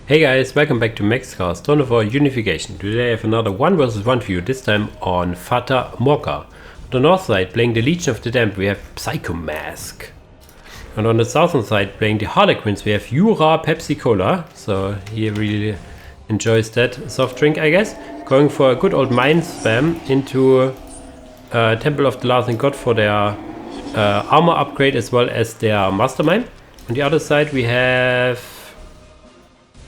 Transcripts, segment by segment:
Hey guys, welcome back to MaxCast, on for Unification. Today I have another 1 vs 1 view, this time on Fata Morga. On the north side, playing the Legion of the Damned, we have Psycho Mask. And on the southern side, playing the Harlequins, we have Jura Pepsi Cola. So he really enjoys that soft drink, I guess. Going for a good old mind spam into Temple of the Laughing God for their armor upgrade as well as their mastermind. On the other side, we have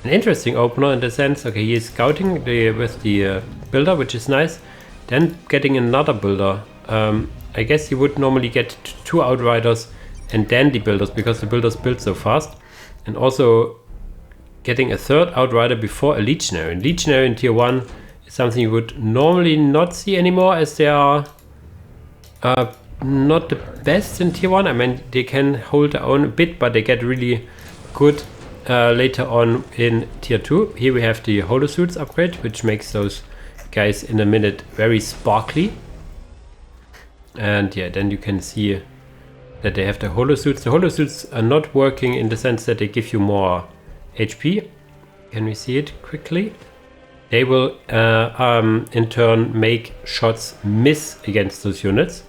an interesting opener in the sense, okay, he is scouting with the builder, which is nice. Then getting another builder. I guess you would normally get 2 outriders and then the builders, because the builders build so fast. And also getting a 3rd outrider before a Legionary. And Legionary in tier 1 is something you would normally not see anymore, as they are not the best in tier 1. I mean, they can hold their own a bit, but they get really good later on in tier 2. Here we have the holosuits upgrade, which makes those guys in a minute very sparkly. And yeah, then you can see that they have the holosuits. The holosuits are not working in the sense that they give you more HP. Can we see it quickly? They will in turn make shots miss against those units.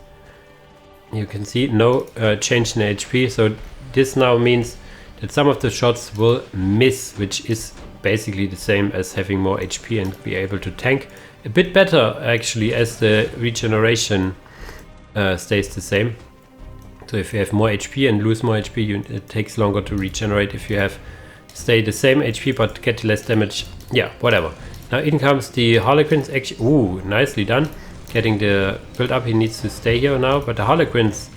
You can see no change in HP, so this now means that some of the shots will miss, which is basically the same as having more HP and be able to tank a bit better, actually, as the regeneration stays the same. So if you have more HP and lose more HP, it takes longer to regenerate. If you have stay the same HP but get less damage, yeah, whatever. Now in comes the Harlequins. Actually, ooh, nicely done. Getting the build up, he needs to stay here now, but the Harlequins,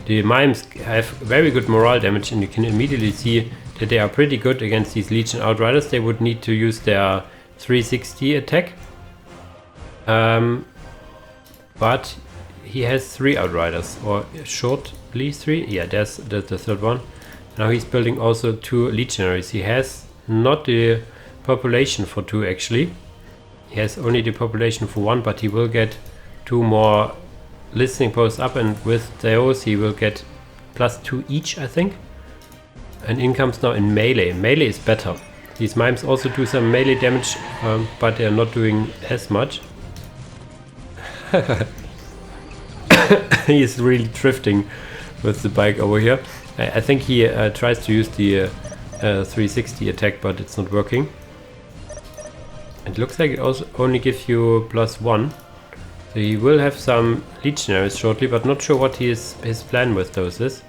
the mimes, have very good morale damage, and you can immediately see that they are pretty good against these Legion Outriders. They would need to use their 360 attack. But he has 3 Outriders, or shortly 3. Yeah, there's the 3rd one. Now he's building also 2 Legionaries. He has not the population for 2 actually. He has only the population for 1, but he will get 2 more listening posts up, and with those he will get +2 each, I think. And in comes now in melee. Melee is better. These mimes also do some melee damage, but they are not doing as much. He is really drifting with the bike over here. I think he tries to use the 360 attack, but it's not working. It looks like it also only gives you +1. So he will have some Legionaries shortly, but not sure what his plan with those is.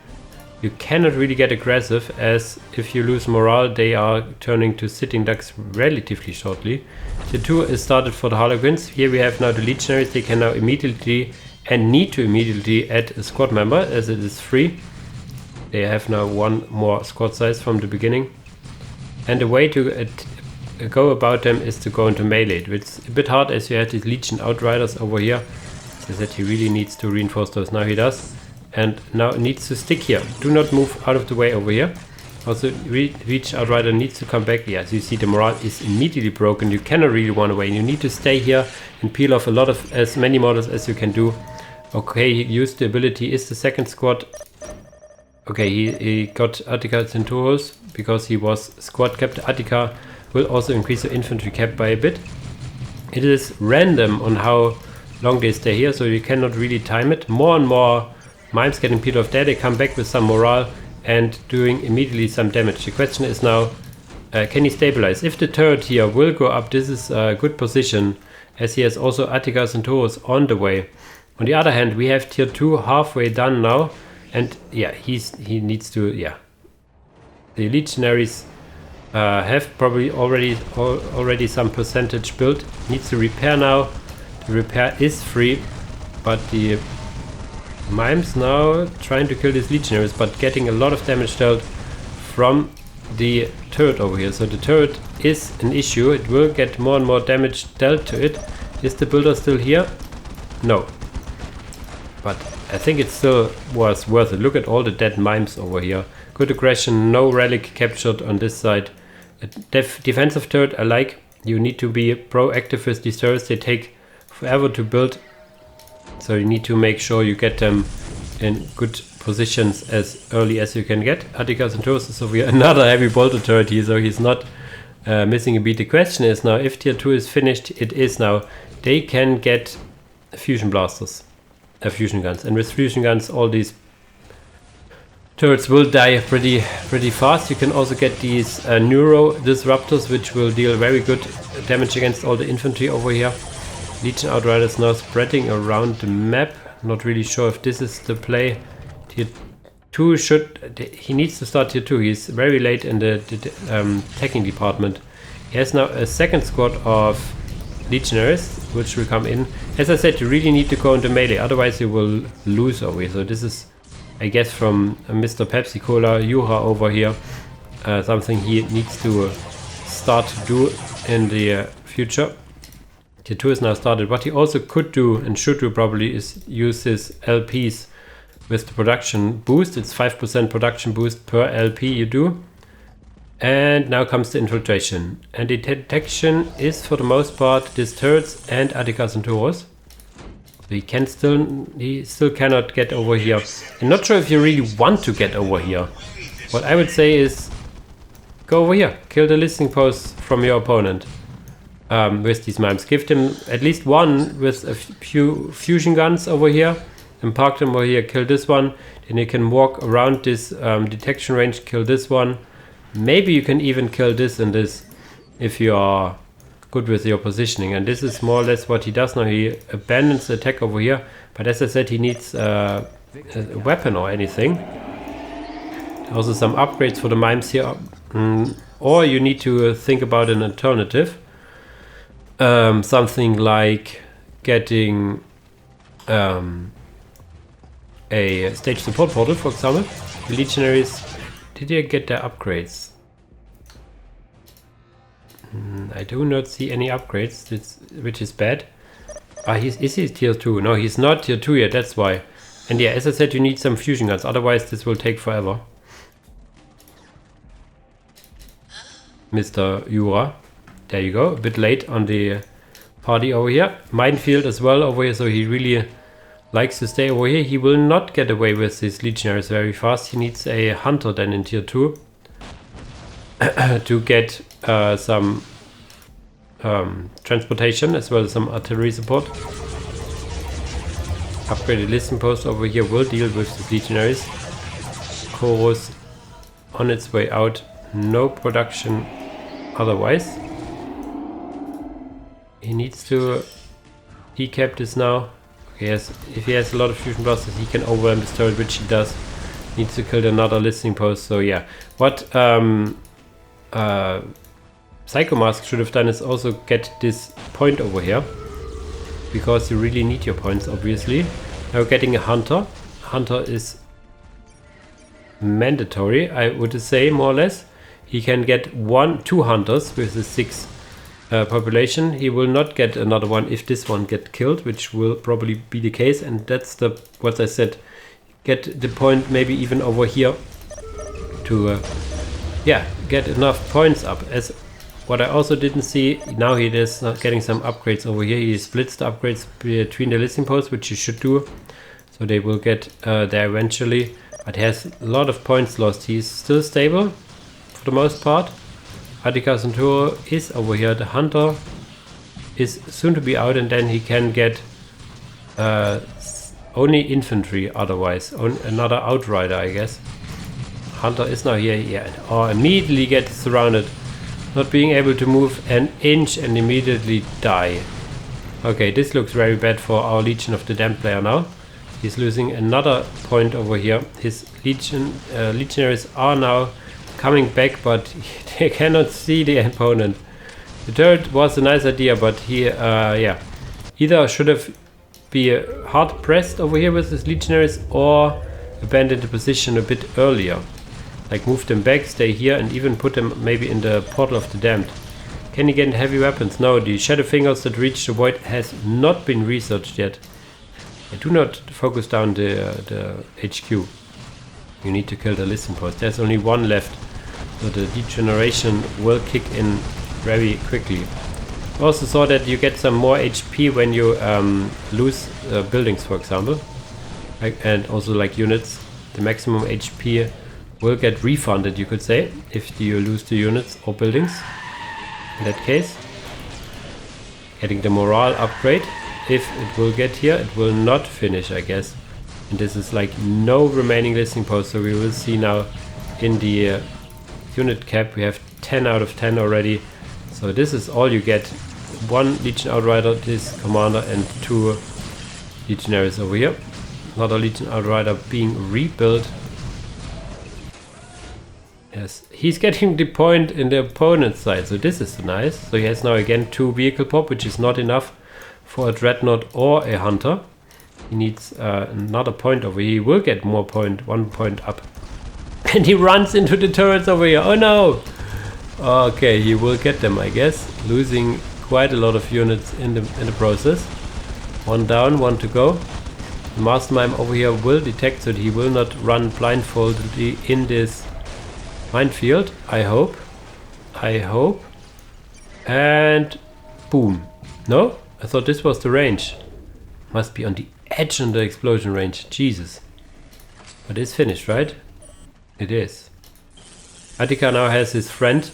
You cannot really get aggressive, as if you lose morale, they are turning to sitting ducks relatively shortly. Tier 2 is started for the Harlequins. Here we have now the Legionaries. They can now immediately and need to immediately add a squad member, as it is free. They have now 1 more squad size from the beginning. And the way to go about them is to go into melee. It's a bit hard, as you have these Legion Outriders over here. So that he really needs to reinforce those. Now he does. And now needs to stick here. Do not move out of the way over here. Also, each Outrider needs to come back. Yeah, so you see the morale is immediately broken. You cannot really run away. You need to stay here and peel off as many models as you can do. Okay, he used the ability. Is the 2nd squad. Okay, he got Attica Centauros because he was squad capped. Attica will also increase the infantry cap by a bit. It is random on how long they stay here, so you cannot really time it. More and more mimes getting peeled off there. They come back with some morale and doing immediately some damage. The question is now, can he stabilize? If the turret here will go up, this is a good position, as he has also Attica Centauros on the way. On the other hand, we have tier 2 halfway done now, and yeah, he needs to, yeah. The Legionaries have probably already some percentage built. Needs to repair now. The repair is free, but the mimes now trying to kill these Legionaries, but getting a lot of damage dealt from the turret over here. So the turret is an issue. It will get more and more damage dealt to it. Is the builder still here? No. But I think it still was worth it. Look at all the dead mimes over here. Good aggression, no relic captured on this side. A defensive turret I like. You need to be proactive with these turrets. They take forever to build. So you need to make sure you get them in good positions as early as you can get. Attica Centauros is over here. Another heavy bolter turret here, so he's not missing a beat. The question is now, if tier 2 is finished, it is now, they can get fusion blasters, fusion guns, and with fusion guns all these turrets will die pretty fast. You can also get these neuro disruptors, which will deal very good damage against all the infantry over here. Legion Outriders now spreading around the map. Not really sure if this is the play. Tier 2 he needs to start tier 2. He's very late in the teching department. He has now a second squad of Legionaries, which will come in. As I said, you really need to go into melee, otherwise you will lose over here. So this is, I guess, from Mr. Pepsi Cola Yuha over here, something he needs to start to do in the future. Tier 2 is now started. What he also could do and should do probably is use his LPs with the production boost. It's 5% production boost per LP you do. And now comes the infiltration. And the detection is for the most part these turrets and Attica Centauros. He still cannot get over here. I'm not sure if you really want to get over here. What I would say is go over here, kill the listening posts from your opponent with these mimes. Give them at least one with a few fusion guns over here and park them over here. Kill this one, then you can walk around this detection range, kill this one. Maybe you can even kill this and this if you are good with your positioning. And this is more or less what he does now. He abandons the attack over here, but as I said, he needs a weapon or anything. Also some upgrades for the mimes here, or you need to think about an alternative. Something like getting a stage support portal, for example. The Legionaries, did they get their upgrades? I do not see any upgrades, which is bad. Is he tier 2? No, he's not tier 2 yet, that's why. And yeah, as I said, you need some fusion guns, otherwise this will take forever. Mr. Yura. There you go, a bit late on the party over here. Minefield as well over here, so he really likes to stay over here. He will not get away with his Legionaries very fast. He needs a Hunter then in tier 2 to get some transportation as well as some artillery support. Upgraded listen post over here will deal with the Legionaries. Chorus on its way out. No production otherwise. He needs to decap this now. Okay, yes, if he has a lot of fusion blasters, he can overwhelm this turret, which he does. Needs to kill another listening post. So yeah, what Psycho Mask should have done is also get this point over here, because you really need your points, obviously. Now getting a Hunter. Hunter is mandatory, I would say, more or less. He can get 2 Hunters with the 6 population. He will not get another one if this one gets killed, which will probably be the case. And that's what I said. Get the point maybe even over here to get enough points up. As what I also didn't see, now he is getting some upgrades over here. He splits the upgrades between the listening posts, which he should do, so they will get there eventually. But he has a lot of points lost. He's still stable for the most part. Attica Centauro is over here. The Hunter is soon to be out, and then he can get only infantry otherwise. Another Outrider, I guess. Hunter is now here, yeah, or immediately gets surrounded. Not being able to move an inch and immediately die. Okay, this looks very bad for our Legion of the Damned player now. He's losing another point over here. His Legionaries are now coming back, but they cannot see the opponent. The turret was a nice idea, but he, either should have been hard pressed over here with his Legionaries or abandoned the position a bit earlier. Like move them back, stay here, and even put them maybe in the Portal of the Damned. Can he get heavy weapons? No, the Shadow Fingers that reach the void has not been researched yet. I do not focus down the HQ. You need to kill the listen post. There's only one left, so the degeneration will kick in very quickly. I also saw that you get some more HP when you lose buildings, for example, and also like units. The maximum HP will get refunded, you could say, if you lose the units or buildings. in that case. Getting the morale upgrade. If it will get here, it will not finish, I guess. And this is like no remaining listening posts, so we will see now in the unit cap we have 10 out of 10 already. So this is all you get. 1 Legion Outrider, this commander, and 2 Legionaries over here. Another Legion Outrider being rebuilt. Yes, he's getting the point in the opponent's side, so this is nice. So he has now again 2 vehicle pop, which is not enough for a Dreadnought or a Hunter. He needs another point over here. He will get more point, 1 point up. And he runs into the turrets over here. Oh no! Okay, he will get them, I guess. Losing quite a lot of units in the process. 1 down, 1 to go. The Master Mime over here will detect, so that he will not run blindfoldedly in this minefield. I hope. I hope. And boom. No? I thought this was the range. Must be on the edge on the explosion range. Jesus. But it's finished, right? It is. Attica now has his friend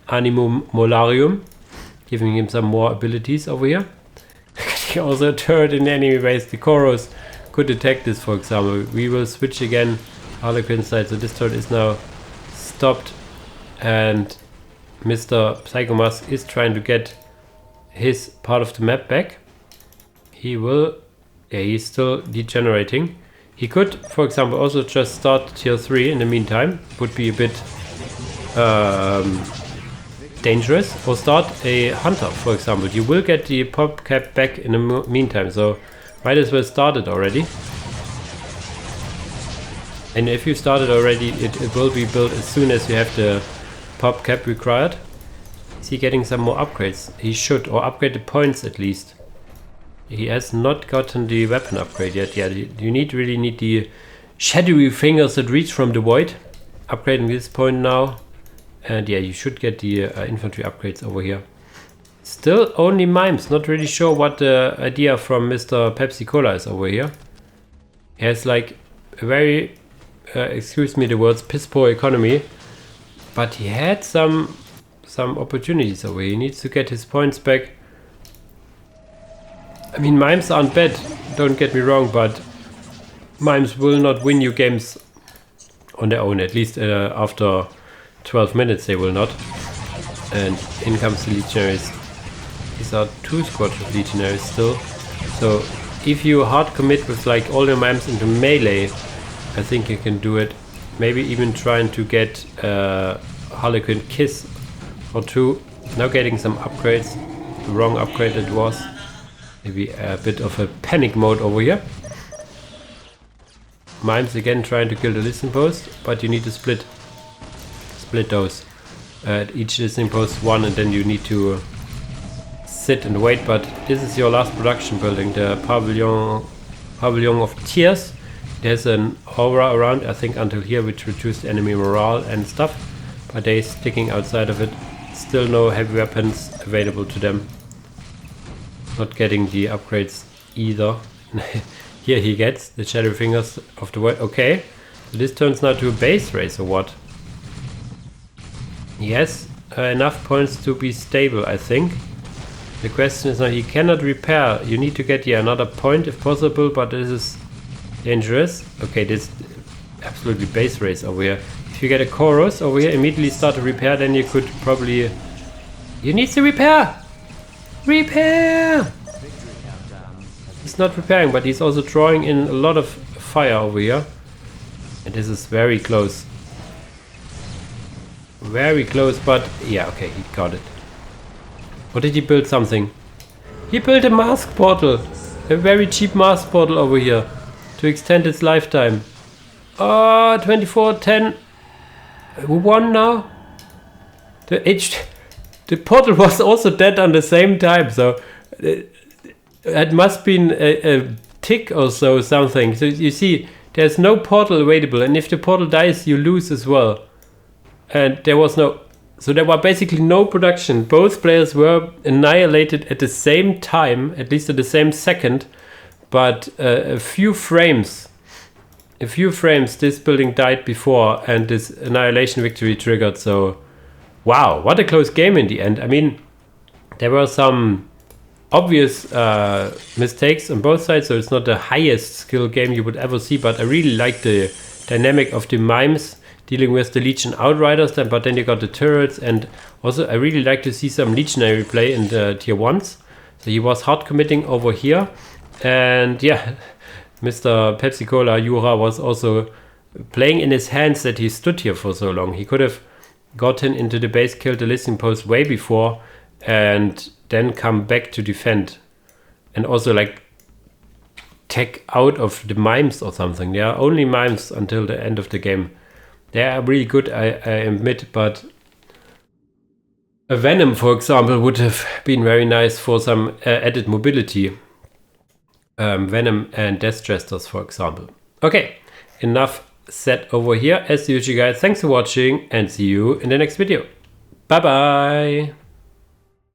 Animum Molarium, giving him some more abilities over here. He also a turret in enemy base. The Koros could attack this, for example. We will switch again Harlequin side, so this turret is now stopped, and Mr. Psychomask is trying to get his part of the map back. He will, yeah, he's still degenerating. He could, for example, also just start tier 3 in the meantime. Would be a bit dangerous. Or start a Hunter, for example. You will get the pop cap back in the meantime, so might as well start it already. And if you start it already, it will be built as soon as you have the pop cap required. Is he getting some more upgrades? He should, or upgrade the points at least. He has not gotten the weapon upgrade yet. Yeah, you really need the shadowy fingers that reach from the void. Upgrading this point now. And yeah, you should get the infantry upgrades over here. Still only mimes. Not really sure what the idea from Mr. Pepsi Cola is over here. He has like a very, excuse me the words, piss poor economy. But he had some opportunities over here. He needs to get his points back. I mean, mimes aren't bad, don't get me wrong, but mimes will not win you games on their own. At least after 12 minutes they will not. And in comes the Legionaries. These are 2 squads of Legionaries still. So if you hard commit with like all your mimes into melee, I think you can do it. Maybe even trying to get Harlequin Kiss or 2. Now getting some upgrades. The wrong upgrade it was. Maybe a bit of a panic mode over here. Mimes again trying to kill the listening post, but you need to split those. At each listening post 1, and then you need to sit and wait. But this is your last production building, the Pavilion of Tears. There's an aura around, I think until here, which reduced enemy morale and stuff. But they're sticking outside of it. Still no heavy weapons available to them. Not getting the upgrades either. Here he gets the shadow fingers of the void. Okay, so this turns now to a base race or what? Yes, enough points to be stable, I think. The question is now, he cannot repair. You need to get here another point if possible, but this is dangerous. Okay, this absolutely base race over here. If you get a chorus over here, immediately start to repair, then you could probably... You need to repair! Repair! He's not repairing, but he's also drawing in a lot of fire over here. And this is very close. Very close, but yeah, okay, he got it. Or did he build something? He built a mask portal. A very cheap mask portal over here. To extend its lifetime. Oh, 24, 10. Who won now? The portal was also dead on the same time, so it must have been a tick or so, something. So you see, there's no portal available, and if the portal dies, you lose as well. And there was no... So there were basically no production. Both players were annihilated at the same time, at least at the same second, but a few frames, this building died before, and this annihilation victory triggered, so... Wow, what a close game in the end. I mean, There were some obvious mistakes on both sides, so it's not the highest skill game you would ever see, but I really like the dynamic of the mimes dealing with the Legion Outriders, but then you got the turrets, and also I really like to see some Legionary play in the tier 1s. So he was hard committing over here, and yeah, Mr. Pepsi Cola Jura was also playing in his hands that he stood here for so long. He could have gotten into the base, killed the listening post way before, and then come back to defend. And also like tech out of the mimes or something. They are only mimes until the end of the game. They are really good, I admit, but a Venom, for example, would have been very nice for some added mobility. Venom and Death Jesters, for example. Okay, enough said over here. As usual, guys, thanks for watching and see you in the next video. Bye bye.